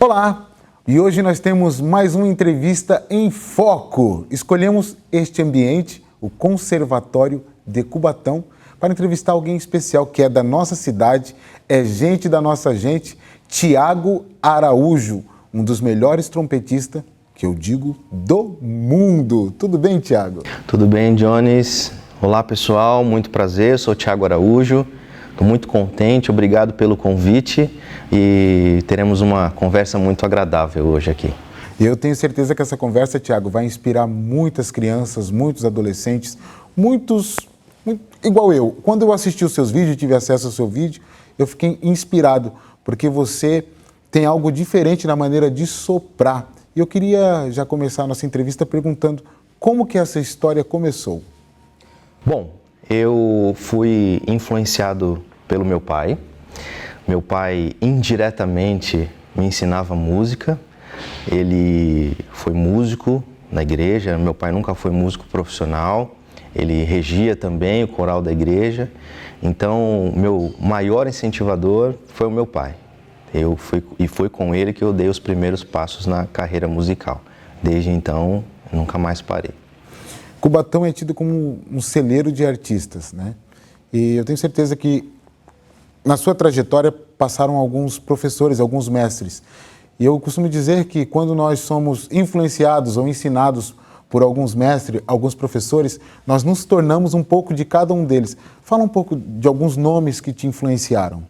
Olá! E hoje nós temos mais uma entrevista em foco. Escolhemos este ambiente, o Conservatório de Cubatão, para entrevistar alguém especial que é da nossa cidade, é gente da nossa gente, Thiago Araújo, um dos melhores trompetistas, que eu digo, do mundo. Tudo bem, Thiago? Tudo bem, Jones. Olá, pessoal. Muito prazer. Eu sou o Thiago Araújo. Estou muito contente. Obrigado pelo convite e teremos uma conversa muito agradável hoje aqui. Eu tenho certeza que essa conversa, Thiago, vai inspirar muitas crianças, muitos adolescentes, igual eu. Quando eu assisti os seus vídeos, tive acesso ao seu vídeo, eu fiquei inspirado, porque você tem algo diferente na maneira de soprar. E eu queria já começar a nossa entrevista perguntando como que essa história começou. Bom, eu fui influenciado pelo meu pai. Meu pai indiretamente me ensinava música. Ele foi músico na igreja. Meu pai nunca foi músico profissional. Ele regia também o coral da igreja. Então, meu maior incentivador foi o meu pai. Foi com ele que eu dei os primeiros passos na carreira musical. Desde então, nunca mais parei. Cubatão é tido como um celeiro de artistas, né? E eu tenho certeza que na sua trajetória passaram alguns professores, alguns mestres. E eu costumo dizer que quando nós somos influenciados ou ensinados por alguns mestres, alguns professores, nós nos tornamos um pouco de cada um deles. Fala um pouco de alguns nomes que te influenciaram.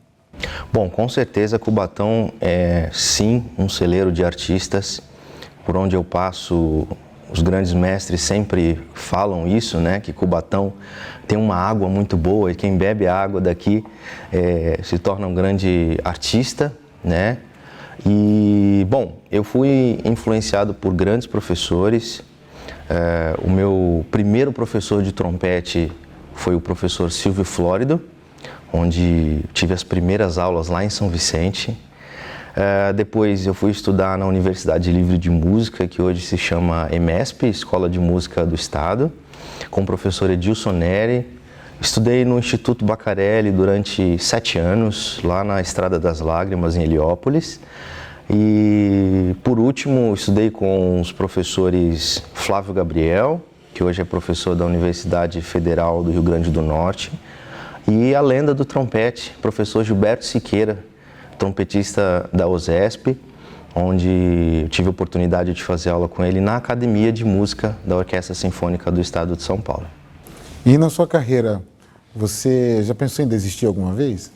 Bom, com certeza Cubatão é sim um celeiro de artistas. Por onde eu passo, os grandes mestres sempre falam isso, né? Que Cubatão tem uma água muito boa e quem bebe a água daqui se torna um grande artista, né? E, bom, eu fui influenciado por grandes professores. O meu primeiro professor de trompete foi o professor Silvio Flórido, onde tive as primeiras aulas lá em São Vicente. Depois eu fui estudar na Universidade Livre de Música, que hoje se chama EMESP, Escola de Música do Estado, com o professor Edilson Neri. Estudei no Instituto Bacarelli durante 7 anos, lá na Estrada das Lágrimas, em Heliópolis. E, por último, estudei com os professores Flávio Gabriel, que hoje é professor da Universidade Federal do Rio Grande do Norte, e a lenda do trompete, professor Gilberto Siqueira, trompetista da OSESP, onde eu tive a oportunidade de fazer aula com ele na Academia de Música da Orquestra Sinfônica do Estado de São Paulo. E na sua carreira, você já pensou em desistir alguma vez?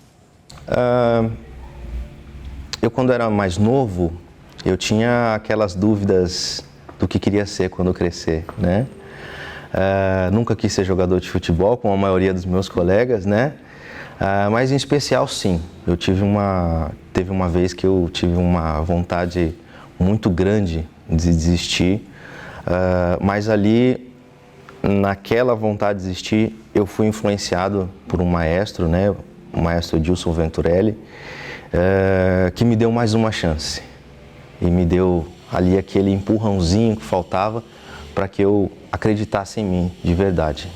Eu, quando era mais novo, eu tinha aquelas dúvidas do que queria ser quando crescer, né? Nunca quis ser jogador de futebol, como a maioria dos meus colegas, né? Mas em especial, sim. Teve uma vez que eu tive uma vontade muito grande de desistir, mas ali, naquela vontade de desistir, eu fui influenciado por um maestro, né? O maestro Edilson Venturelli, que me deu mais uma chance e me deu ali aquele empurrãozinho que faltava para que eu acreditasse em mim de verdade.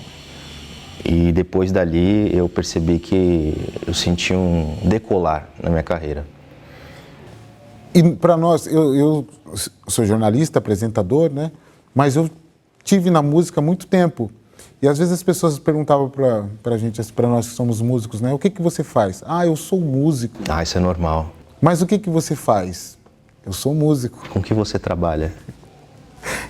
E depois dali eu percebi que eu senti um decolar na minha carreira. E para nós, eu sou jornalista, apresentador, né? Mas eu tive na música há muito tempo. E às vezes as pessoas perguntavam para a gente, para nós que somos músicos, né? O que você faz? Ah, eu sou músico. Ah, isso é normal. Mas o que você faz? Eu sou músico. Com que você trabalha?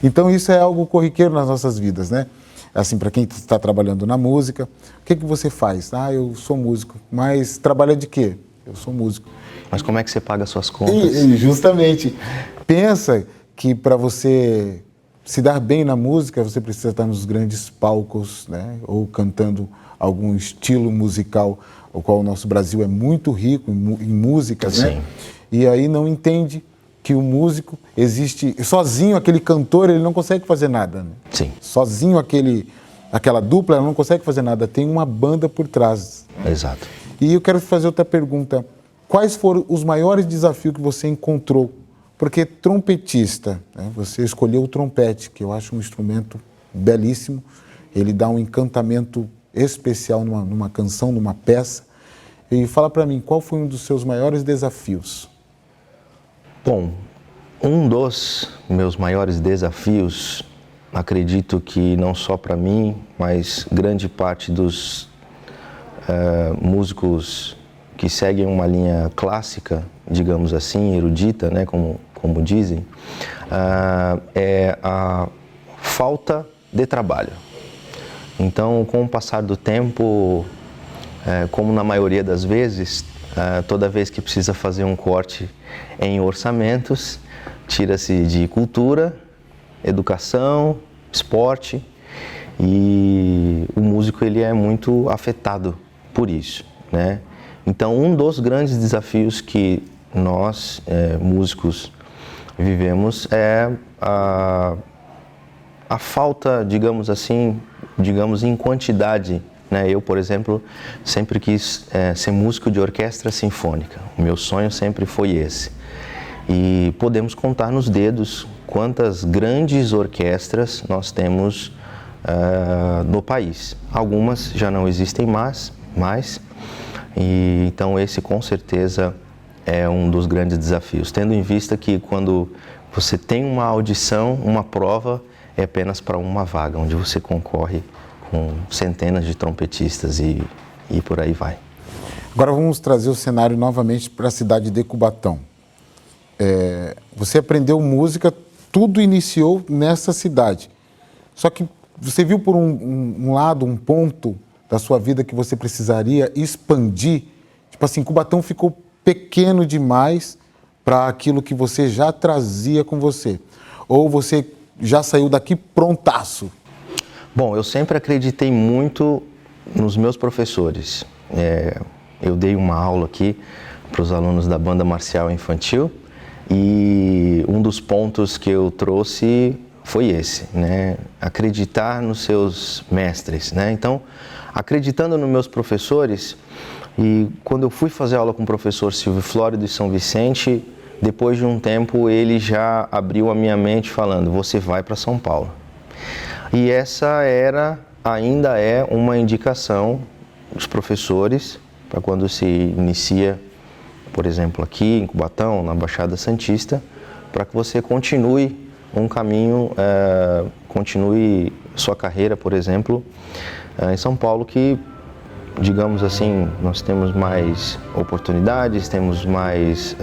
Então isso é algo corriqueiro nas nossas vidas, né? Assim, para quem está trabalhando na música, o que você faz? Ah, eu sou músico. Mas trabalha de quê? Eu sou músico. Mas como é que você paga as suas contas? E justamente, pensa que para você se dar bem na música, você precisa estar nos grandes palcos, né? Ou cantando algum estilo musical, o qual o nosso Brasil é muito rico em músicas, Sim. né? E aí não entende que o músico existe sozinho, aquele cantor, ele não consegue fazer nada, né? Sim. Sozinho aquela dupla, ela não consegue fazer nada, tem uma banda por trás. Exato. E eu quero fazer outra pergunta. Quais foram os maiores desafios que você encontrou? Porque trompetista, né, você escolheu o trompete, que eu acho um instrumento belíssimo, ele dá um encantamento especial numa canção, numa peça. E fala para mim, qual foi um dos seus maiores desafios? Bom, um dos meus maiores desafios, acredito que não só para mim, mas grande parte dos músicos que seguem uma linha clássica, digamos assim, erudita, né, como dizem, é a falta de trabalho. Então, com o passar do tempo, como na maioria das vezes, toda vez que precisa fazer um corte em orçamentos, tira-se de cultura, educação, esporte, e o músico ele é muito afetado por isso, né? Então, um dos grandes desafios que nós, músicos, vivemos é a falta, digamos assim, em quantidade, né? Eu, por exemplo, sempre quis ser músico de orquestra sinfônica. O meu sonho sempre foi esse. E podemos contar nos dedos quantas grandes orquestras nós temos no país. Algumas já não existem mais, e então esse com certeza é um dos grandes desafios, tendo em vista que quando você tem uma audição, uma prova, é apenas para uma vaga, onde você concorre com centenas de trompetistas e por aí vai. Agora vamos trazer o cenário novamente para a cidade de Cubatão. Você aprendeu música, tudo iniciou nessa cidade. Só que você viu por um lado, um ponto da sua vida que você precisaria expandir. Tipo assim, Cubatão ficou pequeno demais para aquilo que você já trazia com você. Ou você já saiu daqui prontaço? Bom, eu sempre acreditei muito nos meus professores. Eu dei uma aula aqui para os alunos da banda marcial infantil e um dos pontos que eu trouxe foi esse, né? Acreditar nos seus mestres, né? Então, acreditando nos meus professores, e quando eu fui fazer aula com o professor Silvio Flórido de São Vicente, depois de um tempo ele já abriu a minha mente falando, você vai para São Paulo. E essa ainda é uma indicação dos professores para quando se inicia, por exemplo, aqui em Cubatão, na Baixada Santista, para que você continue um caminho, continue sua carreira, por exemplo, em São Paulo, que, digamos assim, nós temos mais oportunidades, temos mais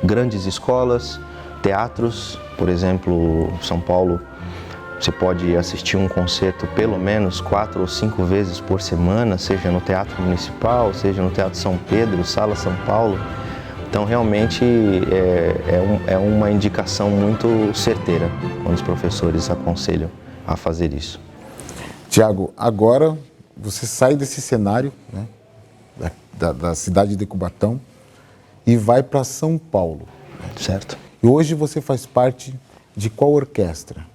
grandes escolas, teatros, por exemplo, São Paulo, você pode assistir um concerto pelo menos 4 ou 5 vezes por semana, seja no Teatro Municipal, seja no Teatro São Pedro, Sala São Paulo. Então, realmente, é uma indicação muito certeira quando os professores aconselham a fazer isso. Tiago, agora você sai desse cenário, né, da cidade de Cubatão e vai para São Paulo. Certo. E hoje você faz parte de qual orquestra?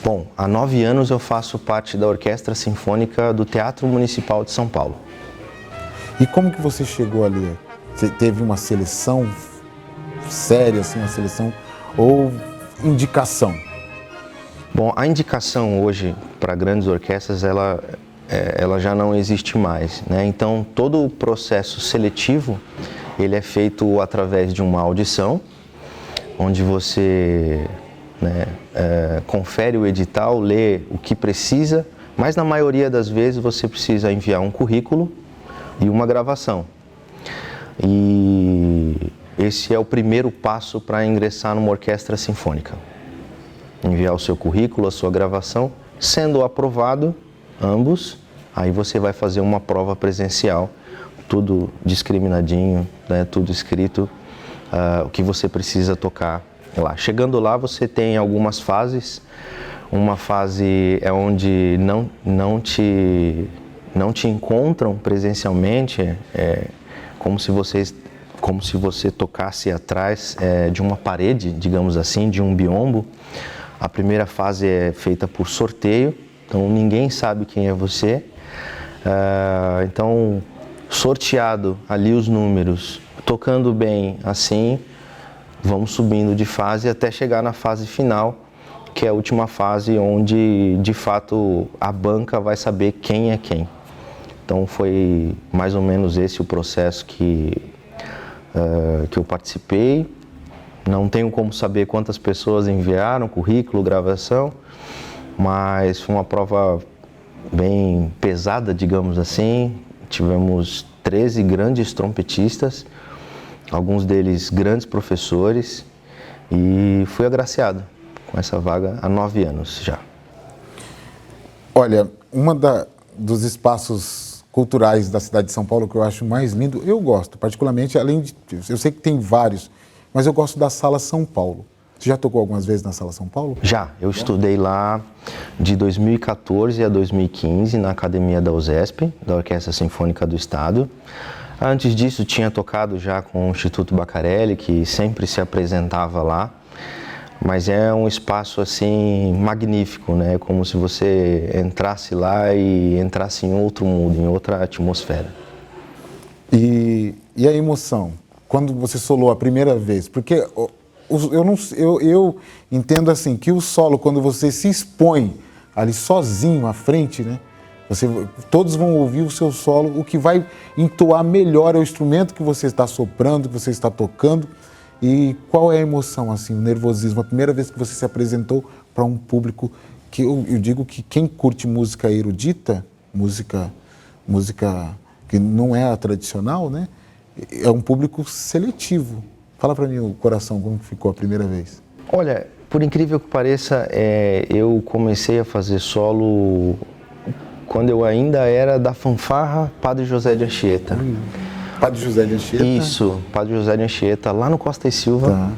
Bom, há 9 anos eu faço parte da Orquestra Sinfônica do Teatro Municipal de São Paulo. E como que você chegou ali? Você teve uma seleção séria, assim, uma seleção ou indicação? Bom, a indicação hoje para grandes orquestras, ela já não existe mais, né? Então, todo o processo seletivo, ele é feito através de uma audição, onde você confere o edital, lê o que precisa, mas na maioria das vezes você precisa enviar um currículo e uma gravação. E esse é o primeiro passo para ingressar numa orquestra sinfônica. Enviar o seu currículo, a sua gravação, sendo aprovado, ambos, aí você vai fazer uma prova presencial, tudo discriminadinho, né, tudo escrito, o que você precisa tocar lá. Chegando lá, você tem algumas fases. Uma fase é onde não te encontram presencialmente, como se você tocasse atrás de uma parede, digamos assim, de um biombo. A primeira fase é feita por sorteio, então ninguém sabe quem é você. Então, sorteado ali os números, tocando bem assim, vamos subindo de fase até chegar na fase final, que é a última fase onde, de fato, a banca vai saber quem é quem. Então, foi mais ou menos esse o processo que eu participei Não tenho como saber quantas pessoas enviaram, currículo, gravação, mas foi uma prova bem pesada, digamos assim. Tivemos 13 grandes trompetistas, alguns deles grandes professores, e fui agraciado com essa vaga há 9 anos já. Olha, dos espaços culturais da cidade de São Paulo que eu acho mais lindo, eu gosto, particularmente, eu sei que tem vários, mas eu gosto da Sala São Paulo. Você já tocou algumas vezes na Sala São Paulo? Já, eu estudei lá de 2014 a 2015 na Academia da USESP, da Orquestra Sinfônica do Estado. Antes disso, tinha tocado já com o Instituto Baccarelli, que sempre se apresentava lá. Mas é um espaço assim magnífico, né? Como se você entrasse lá e entrasse em outro mundo, em outra atmosfera. E a emoção, quando você solou a primeira vez? Porque eu entendo assim, que o solo, quando você se expõe ali sozinho à frente, né? Todos vão ouvir o seu solo, o que vai entoar melhor é o instrumento que você está soprando, que você está tocando. E qual é a emoção, assim, o nervosismo? A primeira vez que você se apresentou para um público que eu digo que quem curte música erudita, música que não é a tradicional, né? É um público seletivo. Fala para mim o coração, como ficou a primeira vez? Olha, por incrível que pareça, eu comecei a fazer solo quando eu ainda era da fanfarra Padre José de Anchieta. Padre José de Anchieta? Isso, Padre José de Anchieta, lá no Costa e Silva. Tá.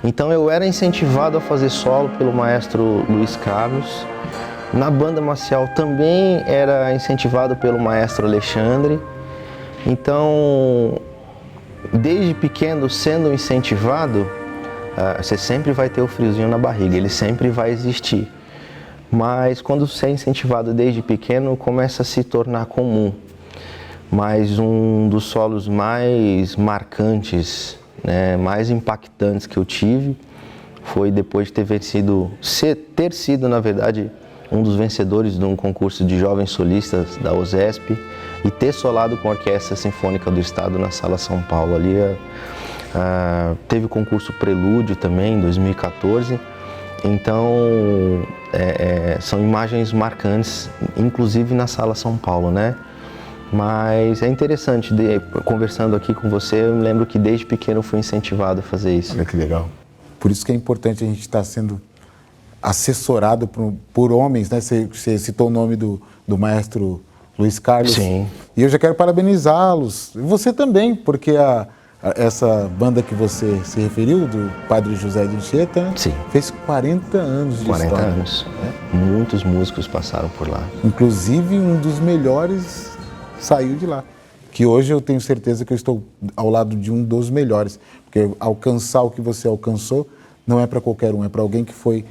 Então eu era incentivado a fazer solo pelo maestro Luiz Carlos. Na banda marcial também era incentivado pelo maestro Alexandre. Então, desde pequeno, sendo incentivado, você sempre vai ter o friozinho na barriga, ele sempre vai existir. Mas quando você é incentivado desde pequeno, começa a se tornar comum. Mas um dos solos mais marcantes, né, mais impactantes que eu tive foi depois de ter sido, na verdade, um dos vencedores de um concurso de jovens solistas da USESP e ter solado com a Orquestra Sinfônica do Estado na Sala São Paulo. Ali teve o concurso Prelúdio também, em 2014. Então, são imagens marcantes, inclusive na Sala São Paulo, né? Mas é interessante, conversando aqui com você, eu me lembro que desde pequeno eu fui incentivado a fazer isso. Olha que legal. Por isso que é importante a gente estar sendo assessorado por homens, né? Você citou o nome do maestro Luiz Carlos. Sim. E eu já quero parabenizá-los. E você também, porque essa banda que você se referiu, do Padre José de Anchieta, sim, fez 40 anos de 40 história. anos. Muitos músicos passaram por lá. Inclusive, um dos melhores saiu de lá. Que hoje eu tenho certeza que eu estou ao lado de um dos melhores. Porque alcançar o que você alcançou não é para qualquer um, é para alguém que foi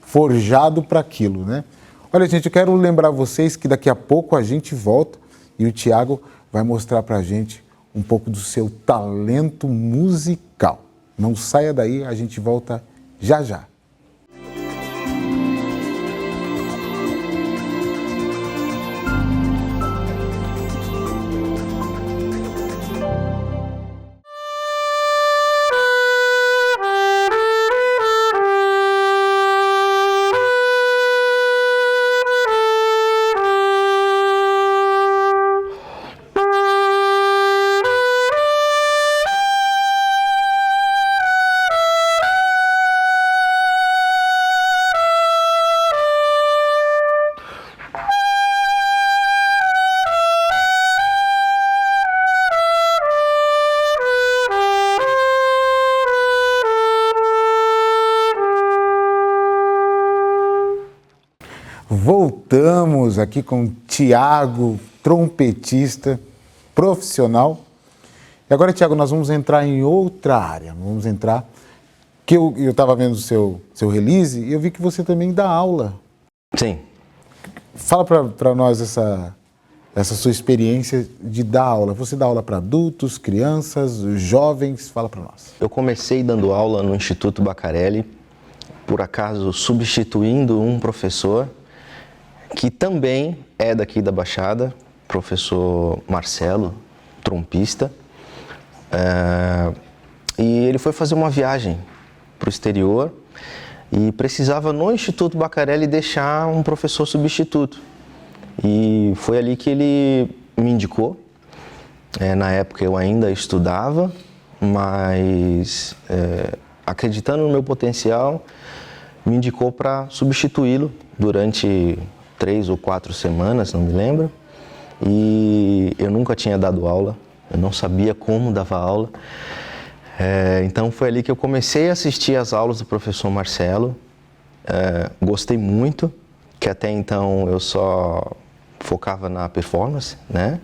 forjado para aquilo, né? Olha, gente, eu quero lembrar vocês que daqui a pouco a gente volta e o Tiago vai mostrar para a gente um pouco do seu talento musical. Não saia daí, a gente volta já já. Voltamos aqui com o Tiago, trompetista, profissional. E agora, Tiago, nós vamos entrar em outra área. Vamos entrar... que eu estava vendo o seu release e eu vi que você também dá aula. Sim. Fala para nós essa sua experiência de dar aula. Você dá aula para adultos, crianças, jovens? Fala para nós. Eu comecei dando aula no Instituto Baccarelli, por acaso substituindo um professor que também é daqui da Baixada, professor Marcelo, trompista. e ele foi fazer uma viagem para o exterior e precisava no Instituto Bacarelli deixar um professor substituto. E foi ali que ele me indicou. Na época eu ainda estudava, mas acreditando no meu potencial, me indicou para substituí-lo durante 3 ou 4 semanas, não me lembro. E eu nunca tinha dado aula, eu não sabia como dava aula. Então foi ali que eu comecei a assistir às aulas do professor Marcelo. Gostei muito, que até então eu só focava na performance, né?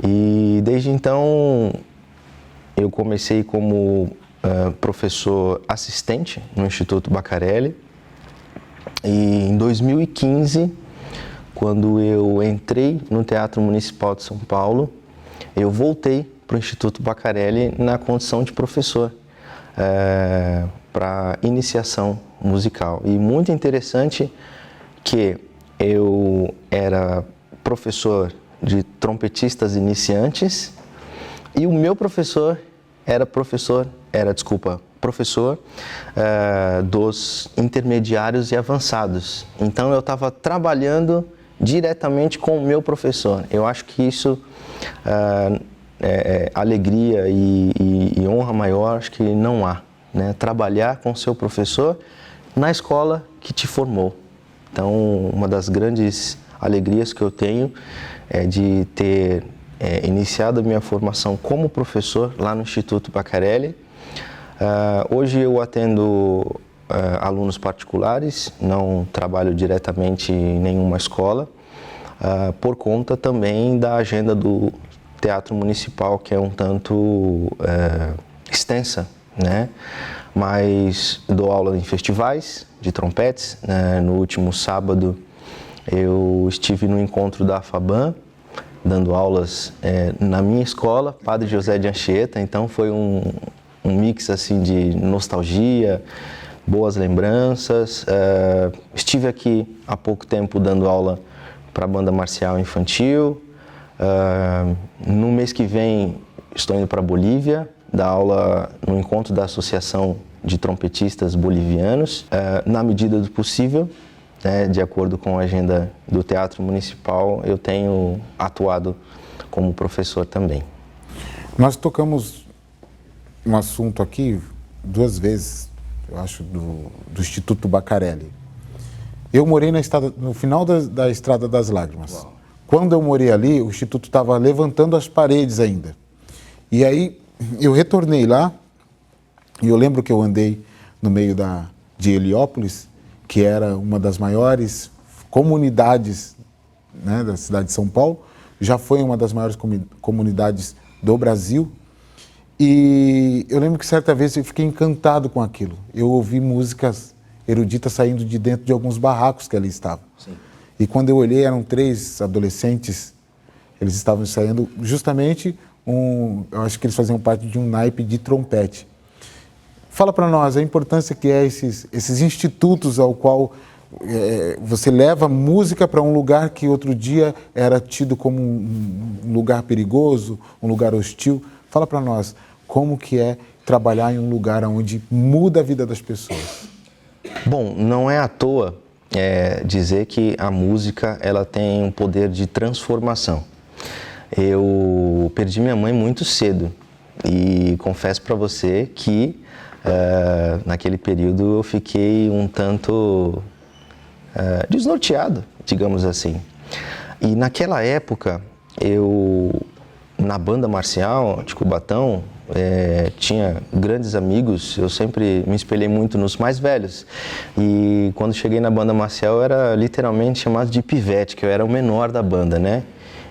E desde então eu comecei como professor assistente no Instituto Bacarelli. E em 2015, quando eu entrei no Teatro Municipal de São Paulo, eu voltei para o Instituto Bacarelli na condição de professor para iniciação musical. E muito interessante que eu era professor de trompetistas iniciantes e o meu professor era professor dos intermediários e avançados. Então eu estava trabalhando diretamente com o meu professor. Eu acho que isso alegria e honra maior, acho que não há, né? Trabalhar com o seu professor na escola que te formou. Então, uma das grandes alegrias que eu tenho é de ter iniciado a minha formação como professor lá no Instituto Bacarelli. Hoje eu atendo alunos particulares, não trabalho diretamente em nenhuma escola, por conta também da agenda do Teatro Municipal, que é um tanto extensa, né? Mas dou aula em festivais de trompetes, né? No último sábado eu estive no encontro da FABAN, dando aulas na minha escola, Padre José de Anchieta, então foi um mix assim de nostalgia, boas lembranças. Estive aqui há pouco tempo dando aula para a Banda Marcial Infantil. No mês que vem estou indo para a Bolívia, dar aula no encontro da Associação de Trompetistas Bolivianos, na medida do possível, né, de acordo com a agenda do Teatro Municipal, eu tenho atuado como professor também. Nós tocamos um assunto aqui 2 vezes, eu acho, do Instituto Bacarelli. Eu morei no final da Estrada das Lágrimas. Uau. Quando eu morei ali, o Instituto estava levantando as paredes ainda. E aí eu retornei lá, e eu lembro que eu andei no meio de Heliópolis, que era uma das maiores comunidades, né, da cidade de São Paulo, já foi uma das maiores comunidades do Brasil. E eu lembro que certa vez eu fiquei encantado com aquilo. Eu ouvi músicas eruditas saindo de dentro de alguns barracos que ali estavam. Sim. E quando eu olhei, eram 3 adolescentes, eles estavam ensaiando justamente eu acho que eles faziam parte de um naipe de trompete. Fala para nós a importância que é esses institutos ao qual você leva música para um lugar que outro dia era tido como um lugar perigoso, um lugar hostil. Fala para nós como que é trabalhar em um lugar onde muda a vida das pessoas. Bom, não é à toa dizer que a música ela tem um poder de transformação. Eu perdi minha mãe muito cedo e confesso para você que naquele período eu fiquei um tanto desnorteado, digamos assim. E naquela época, na banda marcial de Cubatão, tinha grandes amigos, eu sempre me espelhei muito nos mais velhos. E quando cheguei na banda marcial, eu era literalmente chamado de pivete, que eu era o menor da banda, né?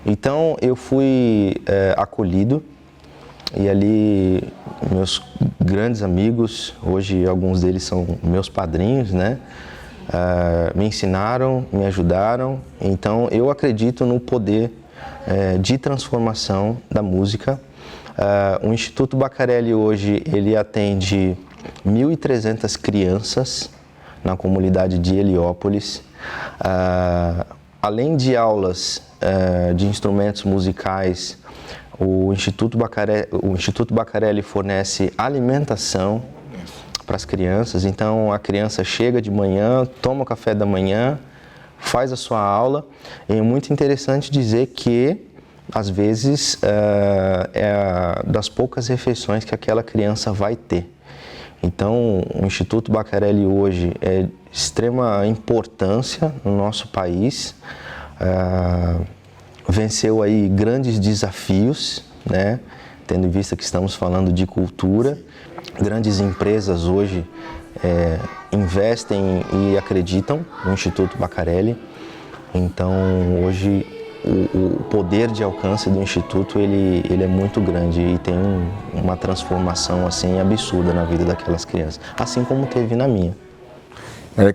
Então eu fui acolhido e ali meus grandes amigos, hoje alguns deles são meus padrinhos, né? Me ensinaram, me ajudaram. Então eu acredito no poder de transformação da música. O Instituto Bacarelli hoje ele atende 1.300 crianças na comunidade de Heliópolis. Além de aulas de instrumentos musicais, o Instituto Bacarelli fornece alimentação para as crianças. Então a criança chega de manhã, toma o café da manhã, faz a sua aula. E é muito interessante dizer que às vezes é das poucas refeições que aquela criança vai ter. Então o Instituto Bacarelli hoje é de extrema importância no nosso país. Venceu aí grandes desafios, né? Tendo em vista que estamos falando de cultura. Grandes empresas hoje investem e acreditam no Instituto Bacarelli. Então hoje o poder de alcance do Instituto ele é muito grande e tem uma transformação assim absurda na vida daquelas crianças, assim como teve na minha.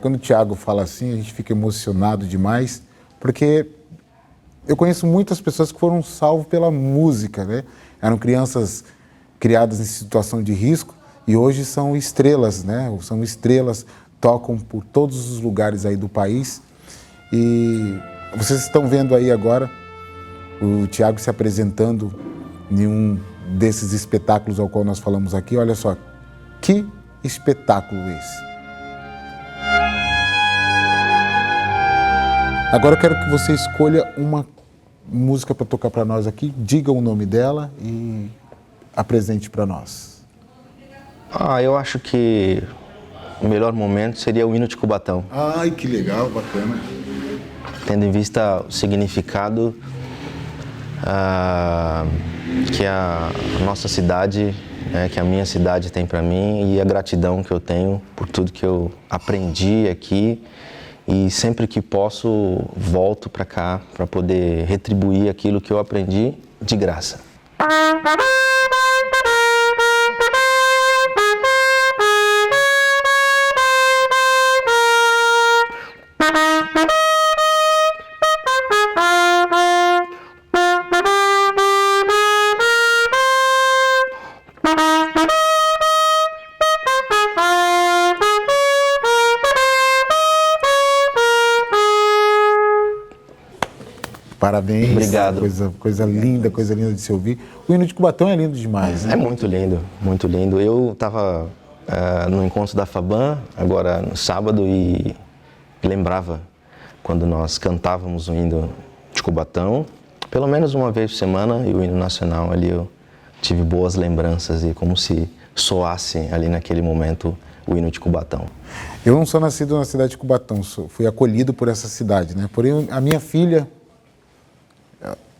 Quando o Thiago fala assim, a gente fica emocionado demais, porque eu conheço muitas pessoas que foram salvas pela música, né? Eram crianças criadas em situação de risco e hoje são estrelas, né? São estrelas, tocam por todos os lugares aí do país. E vocês estão vendo aí agora o Thiago se apresentando em um desses espetáculos ao qual nós falamos aqui. Olha só, que espetáculo esse! Agora eu quero que você escolha uma música para tocar para nós aqui, diga o nome dela e apresente para nós. Eu acho que o melhor momento seria o hino de Cubatão. Ai, que legal, bacana. Tendo em vista o significado que a nossa cidade, né, que a minha cidade tem para mim e a gratidão que eu tenho por tudo que eu aprendi aqui. E sempre que posso, volto para cá para poder retribuir aquilo que eu aprendi de graça. Parabéns. Obrigado. Coisa linda de se ouvir. O hino de Cubatão é lindo demais, né? É muito lindo, muito lindo. Eu estava no encontro da FABAN, agora no sábado, e lembrava quando nós cantávamos o hino de Cubatão, pelo menos uma vez por semana, e o hino nacional ali eu tive boas lembranças e como se soasse ali naquele momento o hino de Cubatão. Eu não sou nascido na cidade de Cubatão, fui acolhido por essa cidade, né? Porém, a minha filha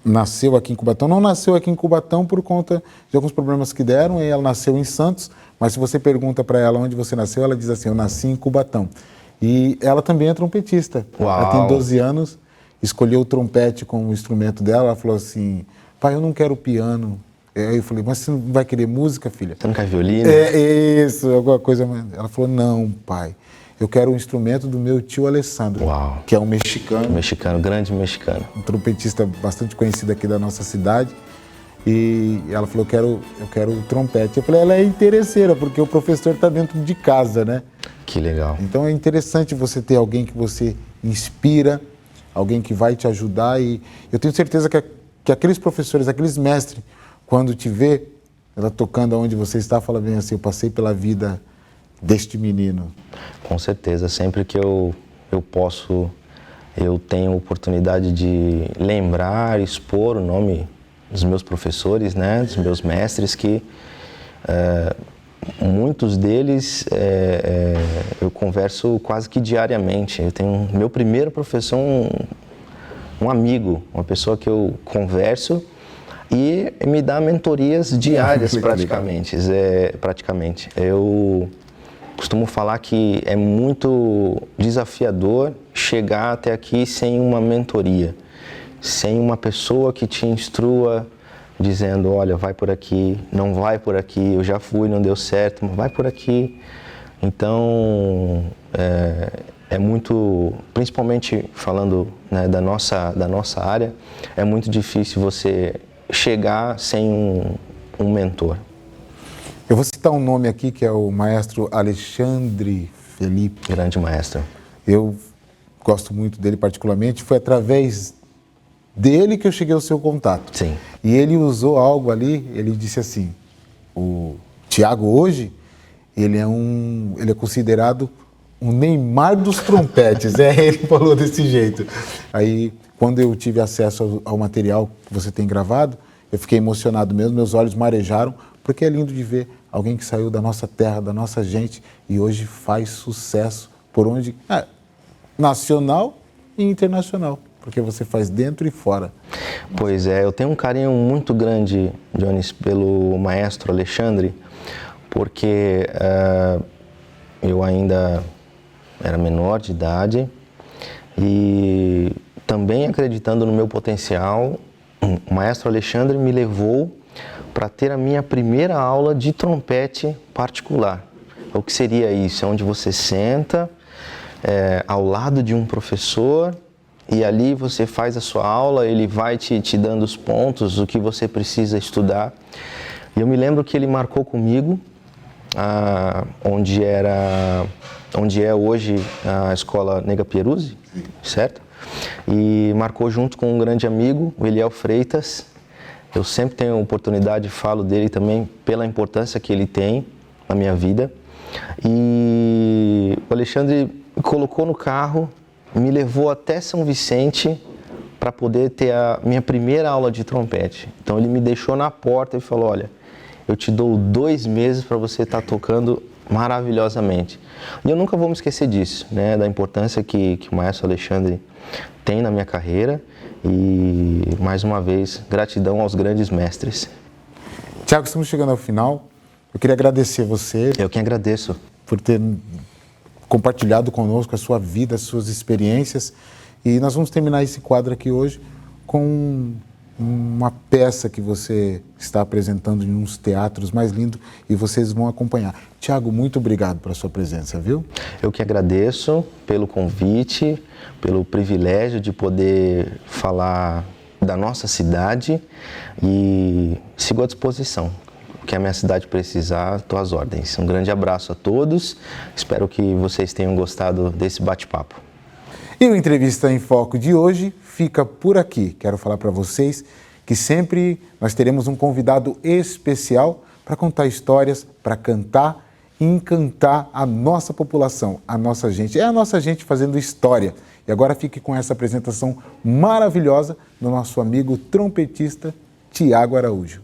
nasceu aqui em Cubatão, não nasceu aqui em Cubatão por conta de alguns problemas que deram, e ela nasceu em Santos, mas se você pergunta para ela onde você nasceu, ela diz assim, eu nasci em Cubatão. E ela também é trompetista. Uau. Ela tem 12 anos, escolheu o trompete como instrumento dela, ela falou assim, pai, eu não quero piano. Aí eu falei, mas você não vai querer música, filha? Você não quer violino? É isso, alguma coisa. Ela falou, não, pai, eu quero o instrumento do meu tio Alessandro, Uau. Que é um mexicano. Mexicano, grande mexicano. Um trompetista bastante conhecido aqui da nossa cidade. E ela falou, eu quero o trompete. Eu falei, ela é interesseira, porque o professor está dentro de casa, né? Que legal. Então é interessante você ter alguém que você inspira, alguém que vai te ajudar. E eu tenho certeza que aqueles professores, aqueles mestres, quando te vê, ela tocando onde você está, fala bem assim, eu passei pela vida deste menino. Com certeza, sempre que eu posso, eu tenho a oportunidade de lembrar, expor o nome dos meus professores, né, dos meus mestres, que muitos deles eu converso quase que diariamente. Eu tenho meu primeiro professor, um amigo, uma pessoa que eu converso e me dá mentorias diárias praticamente. Eu costumo falar que é muito desafiador chegar até aqui sem uma mentoria, sem uma pessoa que te instrua, dizendo, olha, vai por aqui, não vai por aqui, eu já fui, não deu certo, mas vai por aqui. Então, é muito, principalmente falando, né, da nossa área, é muito difícil você chegar sem um mentor. Eu vou citar um nome aqui, que é o maestro Alexandre Felipe. Grande maestro. Eu gosto muito dele particularmente. Foi através dele que eu cheguei ao seu contato. Sim. E ele usou algo ali, ele disse assim, o Tiago hoje, ele é considerado um Neymar dos trompetes. Ele falou desse jeito. Aí, quando eu tive acesso ao material que você tem gravado, eu fiquei emocionado mesmo, meus olhos marejaram, porque é lindo de ver alguém que saiu da nossa terra, da nossa gente, e hoje faz sucesso por onde... nacional e internacional, porque você faz dentro e fora. Pois é, eu tenho um carinho muito grande, Jones, pelo maestro Alexandre, porque eu ainda era menor de idade e também acreditando no meu potencial, o maestro Alexandre me levou para ter a minha primeira aula de trompete particular. O que seria isso? É onde você senta ao lado de um professor e ali você faz a sua aula, ele vai te dando os pontos, o que você precisa estudar. E eu me lembro que ele marcou comigo onde é hoje a escola Nega Pieruzzi, certo? E marcou junto com um grande amigo, o Eliel Freitas. Eu sempre tenho a oportunidade, falo dele também pela importância que ele tem na minha vida. E o Alexandre me colocou no carro, me levou até São Vicente para poder ter a minha primeira aula de trompete. Então ele me deixou na porta e falou, olha, eu te dou 2 meses para você estar tocando maravilhosamente. E eu nunca vou me esquecer disso, né, da importância que o maestro Alexandre tem na minha carreira. E, mais uma vez, gratidão aos grandes mestres. Tiago, estamos chegando ao final. Eu queria agradecer você. Eu que agradeço. Por ter compartilhado conosco a sua vida, as suas experiências. E nós vamos terminar esse quadro aqui hoje com uma peça que você está apresentando em uns teatros mais lindos e vocês vão acompanhar. Tiago, muito obrigado pela sua presença, viu? Eu que agradeço pelo convite, pelo privilégio de poder falar da nossa cidade e sigo à disposição. O que a minha cidade precisar, estou às ordens. Um grande abraço a todos, espero que vocês tenham gostado desse bate-papo. E o Entrevista em Foco de hoje fica por aqui. Quero falar para vocês que sempre nós teremos um convidado especial para contar histórias, para cantar e encantar a nossa população, a nossa gente. É a nossa gente fazendo história. E agora fique com essa apresentação maravilhosa do nosso amigo trompetista Tiago Araújo.